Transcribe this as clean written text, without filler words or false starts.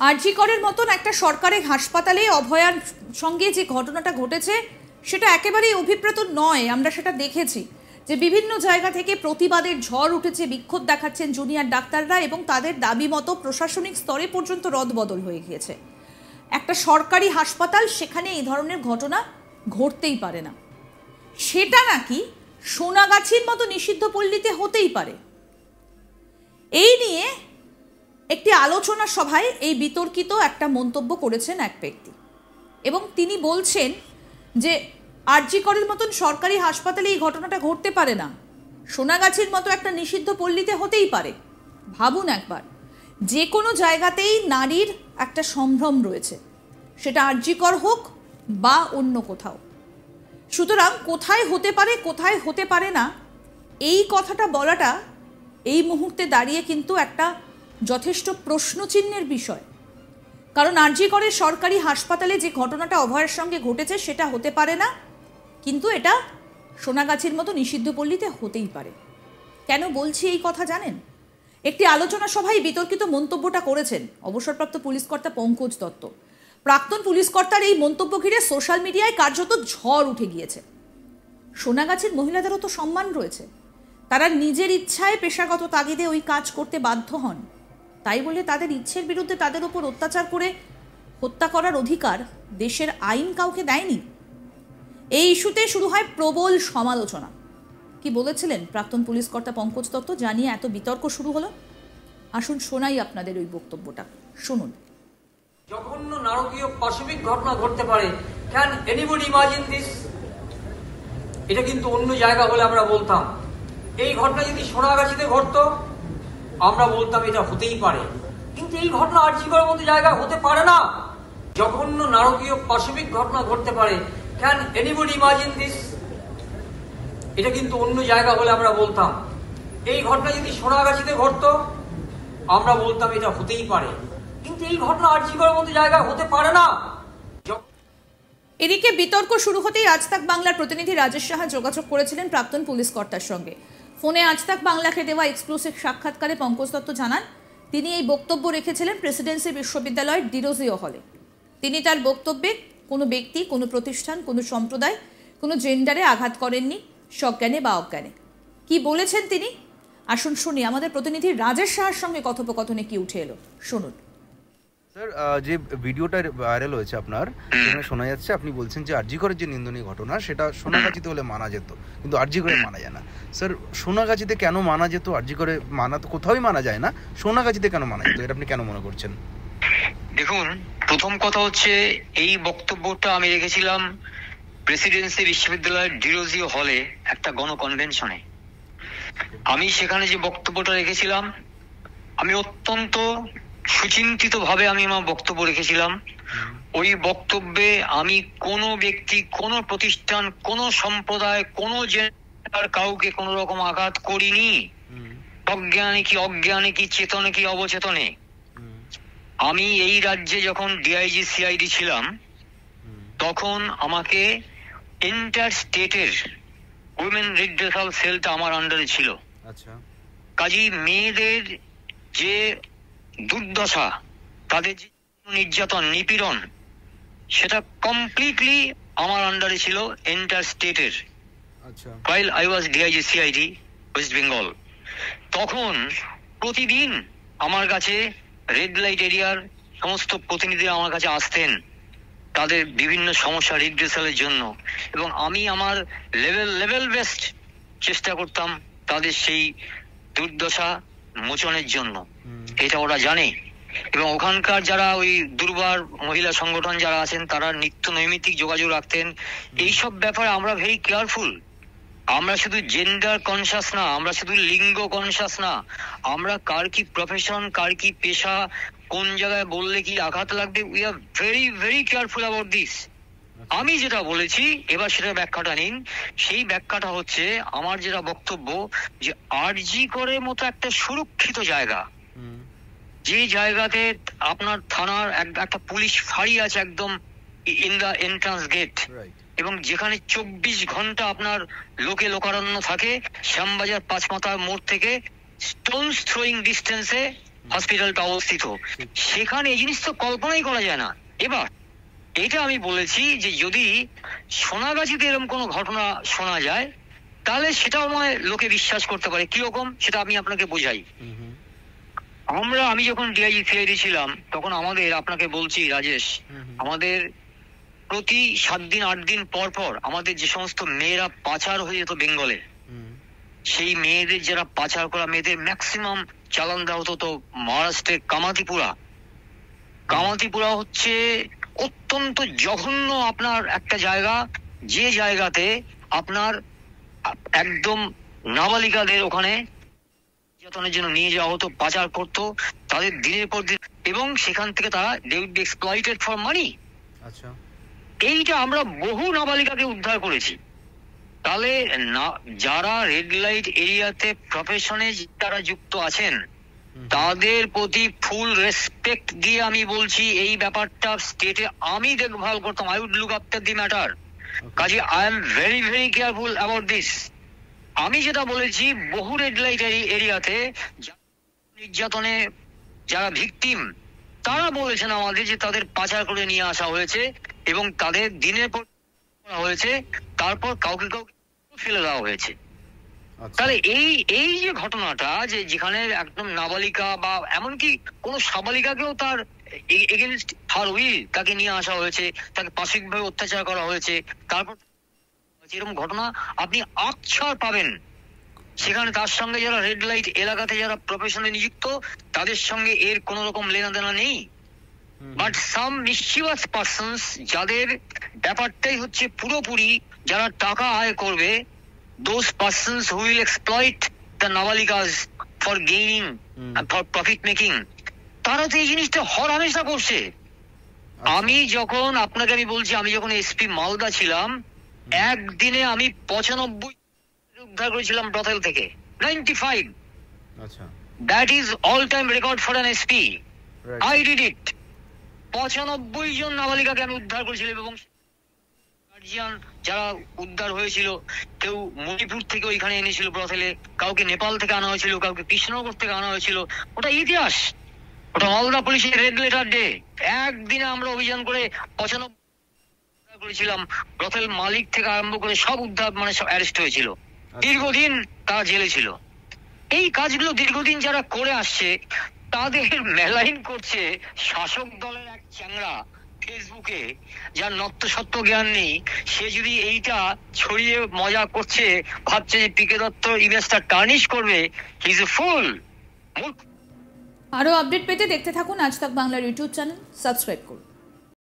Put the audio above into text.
আরজি করের মতন একটা সরকারি হাসপাতালে অভয়ার সঙ্গে যে ঘটনাটা ঘটেছে সেটা একেবারেই অভিপ্রেত নয়। আমরা সেটা দেখেছি যে বিভিন্ন জায়গা থেকে প্রতিবাদের ঝড় উঠেছে, বিক্ষোভ দেখাচ্ছেন জুনিয়র ডাক্তাররা এবং তাদের দাবি মতো প্রশাসনিক স্তরে পর্যন্ত রদবদল হয়ে গিয়েছে। একটা সরকারি হাসপাতাল, সেখানে এই ধরনের ঘটনা ঘটতেই পারে না। সেটা নাকি সোনাগাছির মতো নিষিদ্ধ পল্লীতে হতেই পারে। এই নিয়ে একটি আলোচনা সভায় এই বিতর্কিত একটা মন্তব্য করেছেন এক ব্যক্তি এবং তিনি বলছেন যে আরজি করের মতন সরকারি হাসপাতালে এই ঘটনাটা ঘটতে পারে না, সোনাগাছির মতো একটা নিষিদ্ধ পল্লীতে হতেই পারে। ভাবুন একবার, যে কোনো জায়গাতেই নারীর একটা সম্ভ্রম রয়েছে, সেটা আরজি কর হোক বা অন্য কোথাও। সুতরাং কোথায় হতে পারে কোথায় হতে পারে না এই কথাটা বলাটা এই মুহূর্তে দাঁড়িয়ে কিন্তু একটা যথেষ্ট প্রশ্নচিহ্নের বিষয়। কারণ আরজি করের সরকারি হাসপাতালে যে ঘটনাটা অভয়ের সঙ্গে ঘটেছে সেটা হতে পারে না, কিন্তু এটা সোনাগাছির মতো নিষিদ্ধ পল্লীতে হতেই পারে। কেন বলছি এই কথা জানেন? একটি আলোচনা সভায় বিতর্কিত মন্তব্যটা করেছেন অবসরপ্রাপ্ত পুলিশ কর্তা পঙ্কজ দত্ত। প্রাক্তন পুলিশ কর্তার এই মন্তব্য ঘিরে সোশ্যাল মিডিয়ায় কার্যত ঝড় উঠে গিয়েছে। সোনাগাছির মহিলাদেরও তো সম্মান রয়েছে, তারা নিজের ইচ্ছায় পেশাগত তাগিদে ওই কাজ করতে বাধ্য হন, তাই বলে তাদের ইচ্ছের বিরুদ্ধে তাদের উপর অত্যাচার করে হত্যা করার অধিকার দেশের আইন কাউকে দেয়নি। এই ইস্যুতে শুরু হয় প্রবল সমালোচনা। কি বলেছিলেন প্রাক্তন পুলিশ কর্তা পঙ্কজ দত্ত জানিয়ে এত বিতর্ক শুরু হলো? আসুন শোনাই আপনাদের ওই বক্তব্যটা, শুনুন। জঘন্য নারকীয় পাশবিক ঘটনা ঘটতে পারে, ক্যান এনিবডি ইমাজিন দিস? এটা কিন্তু অন্য জায়গা হলে আমরা বলতাম। এই ঘটনা যদি সোনাগাছিতে ঘটতো আমরা বলতাম এটা হতেই পারে, কিন্তু এই ঘটনা আরজি করার মতো জায়গা হতে পারে না। জঘন্য নারকীয় পাশবিক ঘটনা ঘটতে পারে, ক্যান এনিবডি ইমাজিন দিস? এটা কিন্তু অন্য জায়গা হলে আমরা বলতাম। এই ঘটনা যদি সোনাগাছিতে ঘটতো আমরা বলতাম এটা হতেই পারে, কিন্তু এই ঘটনা আরজি করার মতো জায়গা হতে পারে না। এদিকে বিতর্ক শুরু হতেই আজ তাক বাংলার প্রতিনিধি রাজেশ সাহা যোগাযোগ করেছিলেন প্রাক্তন পুলিশ কর্তার সঙ্গে। ফোনে আজ তাক বাংলাকে দেওয়া এক্সক্লুসিভ সাক্ষাৎকারে পঙ্কজ দত্ত জানান তিনি এই বক্তব্য রেখেছিলেন প্রেসিডেন্সি বিশ্ববিদ্যালয়ের ডিরোজিও হলে। তিনি তার বক্তব্যে কোনো ব্যক্তি, কোনো প্রতিষ্ঠান, কোনো সম্প্রদায়, কোনো জেন্ডারে আঘাত করেননি, সজ্ঞানে বা অজ্ঞানে। কি বলেছেন তিনি আসুন শুনি। আমাদের প্রতিনিধি রাজেশ সাহার সঙ্গে কথোপকথনে কি উঠে এলো শুনুন। স্যার, যে ভিডিওটা ভাইরাল হয়েছে আপনার, সেখানে শোনা যাচ্ছে আপনি বলছেন যে আরজি করের যে নিন্দনীয় ঘটনা সেটা সোনাগাছিতে হলে মানা যেত, কিন্তু আরজি করে মানা যায় না। স্যার, সোনাগাছিতে কেন মানা যেত? আরজি করে মানা তো কোথাওই মানা যায় না, সোনাগাছিতে কেন মানা যেত, এটা আপনি কেন মনে করছেন? দেখুন, প্রথম কথা হচ্ছে এই বক্তব্যটা আমি রেখেছিলাম প্রেসিডেন্সি বিশ্ববিদ্যালয়ের ডিরোজিও হলে একটা গণকনভেনশনে। আমি সেখানে যে বক্তব্যটা রেখেছিলাম, আমি অত্যন্ত সুচিন্তিত ভাবে আমি আমার বক্তব্য রেখেছিলাম। ওই বক্তব্যে আমি কোনো ব্যক্তি, কোনো প্রতিষ্ঠান, কোনো সম্প্রদায়, কোনো জেন্ডার কাউকে কোনো রকম আঘাত করিনি। অজ্ঞানে কি অজ্ঞানে কি চেতনে কি অবচেতনে। আমি এই রাজ্যে যখন ডিআইজি সিআইডি ছিলাম তখন আমাকে এন্টার স্টেটের উইমেন রিড্রেসাল সেলটা আমার আন্ডারে ছিল। আচ্ছা, কাজেই মেয়েদের যে দুর্দশা, তাদের যে নির্যাতন, নিপীড়ন, সেটা কমপ্লিটলি আমার আন্ডারে ছিল এন্টার স্টেটের। আচ্ছা, while I was DIG CID West Bengal. তখন প্রতিদিন আমার কাছে রেড লাইট এরিয়ার সমস্ত প্রতিনিধিরা আমার কাছে আসতেন তাদের বিভিন্ন সমস্যা রিড্রেসালের জন্য, এবং আমি আমার লেভেল বেস্ট চেষ্টা করতাম তাদের সেই দুর্দশা মোচনের জন্য। এটা ওরা জানে, এবং ওখানকার যারা ওই দুর্বার মহিলা সংগঠন যারা আছেন তারা নিত্য নৈমিত্তিক যোগাযোগ রাখতেন। এইসব ব্যাপারে আমরা ভেরি কেয়ারফুল। আমরা শুধু জেন্ডার কনসাস না, আমরা শুধু লিঙ্গ কনসাস না, আমরা কার কি প্রফেশন, কার কি পেশা, কোন জায়গায় বললে কি আঘাত লাগবে, we are very careful about this. আমি যেটা বলেছি এবার সেটা ব্যাখ্যাটা নিন। সেই ব্যাখ্যাটা হচ্ছে আমার যেটা বক্তব্য যে আরজি করের মতো একটা সুরক্ষিত জায়গা, যে জায়গাতে আপনার থানার একটা পুলিশ ফাঁড়ি আছে একদম ইন দা এন্ট্রান্স গেট, এবং যেখানে 24 ঘন্টা আপনার লোকে লোকারণ্য থাকে, শ্যামবাজার পাঁচমাথা মোড় থেকে স্টোনস থ্রোয়িং ডিস্টেন্সে হসপিটালটা অবস্থিত, সেখানে এই জিনিস তো কল্পনাই করা যায় না। এবার এটা আমি বলেছি যে যদি সোনাগাছিতে এরকম কোনো ঘটনা শোনা যায় তাহলে সেটাও নয় লোকে বিশ্বাস করতে পারে। কিরকম সেটা আমি আপনাকে বোঝাই। আমি যখন ডিআইজি সিআইডি ছিলাম তখন আমাদের, আপনাকে বলছি রাজেশ, আমাদের প্রতি 7 দিন 8 দিন পর পর আমাদের যে সমস্ত মেয়েরা পাচার হয়ে যেত বেঙ্গলে, সেই মেয়েদের যারা পাচার করা মেয়েদের ম্যাক্সিমাম চালান দেওয়া হতো তো মহারাষ্ট্রের কামাতিপুরা হচ্ছে অত্যন্ত জঘন্য আপনার একটা জায়গা, যে জায়গাতে আপনার একদম নাবালিকাদের ওখানে নির্যাতনের জন্য নিয়ে যাওয়া হতো, পাচার করতো তাদের দিনের পর দিন, এবং সেখান থেকে তারা they would be exploited for money. আচ্ছা, এইটা আমরা বহু নাবালিকাকে উদ্ধার করেছি। তাহলে যারা রেড লাইট এরিয়াতে প্রফেশনে যারা যুক্ত আছেন তাদের প্রতি ফুল রেসপেক্ট দিয়ে আমি বলছি এই ব্যাপারটা স্টেটে আমি দেখভাল করতাম। I would look after the matter. কাজে I am very very careful about this. আমি যেটা বলেছি, বহু রেড লাইট এরিয়াতে নির্যাতনে যারা ভিকটিম তারা বলেছেন আমাদের যে তাদের পাচার করে নিয়ে আসা হয়েছে এবং তাদের দিনের পর করা হয়েছে, তারপর কাউকে ফেলে দেওয়া হয়েছে। তাহলে এই যে ঘটনাটা, যে যেখানে একদম নাবালিকা বা এমনকি কোনো সাবালিকাকেও তার এগেনস্ট হার উইল তাকে নিয়ে আসা হয়েছে, তাকে পাশবিকভাবে অত্যাচার করা হয়েছে, তারপর এরকম ঘটনা আপনি আকছাড় পাবেন। সেখানে তার সঙ্গে যারা রেড লাইট এলাকাতে যারা প্রফেশনে নিযুক্ত তাদের সঙ্গে এর কোন রকম লেনাদেনা নেই। বাট সাম মিসচিভাস পারসনস, যাদের ব্যাপারটাই হচ্ছে পুরোপুরি যারা টাকা আয় করবে, those persons who will exploit the nabalikas for gaining and for profit making, তারা তো এই জিনিসটা হরহামেশা করছে। আমি যখন আপনাকে আমি বলছি, আমি যখন এসপি মালদা ছিলাম, একদিনে আমি 95 উদ্ধার করেছিলাম ব্রথেল থেকে। 95। আচ্ছা, that is all time record for an SP. I did it. 95 জন নাবালিকাকে আমি উদ্ধার করেছিলাম, এবং গার্জিয়ান যারা উদ্ধার হয়েছিল, কেউ মণিপুর থেকে ওইখানে এনেছিল ব্রথেলে, কাউকে নেপাল থেকে আনা হয়েছিল, কাউকে কৃষ্ণনগর থেকে আনা হয়েছিল। ওটা ইতিহাস, ওটা মালদা পুলিশের রেড লেটার ডে। একদিনে আমরা অভিযান করে 95 করেছিলাম। ব্রথেল মালিক থেকে আরম্ভ করে সব উদ্ধার, মানে সব অ্যারেস্ট হয়েছিল। দীর্ঘদিন তারা জেলে ছিল। এই কাজগুলো দীর্ঘদিন যারা করে আসছে তাদের মেলাইন করছে শাসক দলের এক চ্যাংড়া ফেসবুকে, যার নত্য সত্য জ্ঞান নেই। সে যদি এইটা ছড়িয়ে মজা করছে, ভাবছে যে পিকে দত্ত ইমেজটা টার্নিশ করবে, হি ইজ এ ফুল। আরো আপডেট পেতে দেখতে থাকুন আজ তাক বাংলার ইউটিউব চ্যানেল, সাবস্ক্রাইব করুন।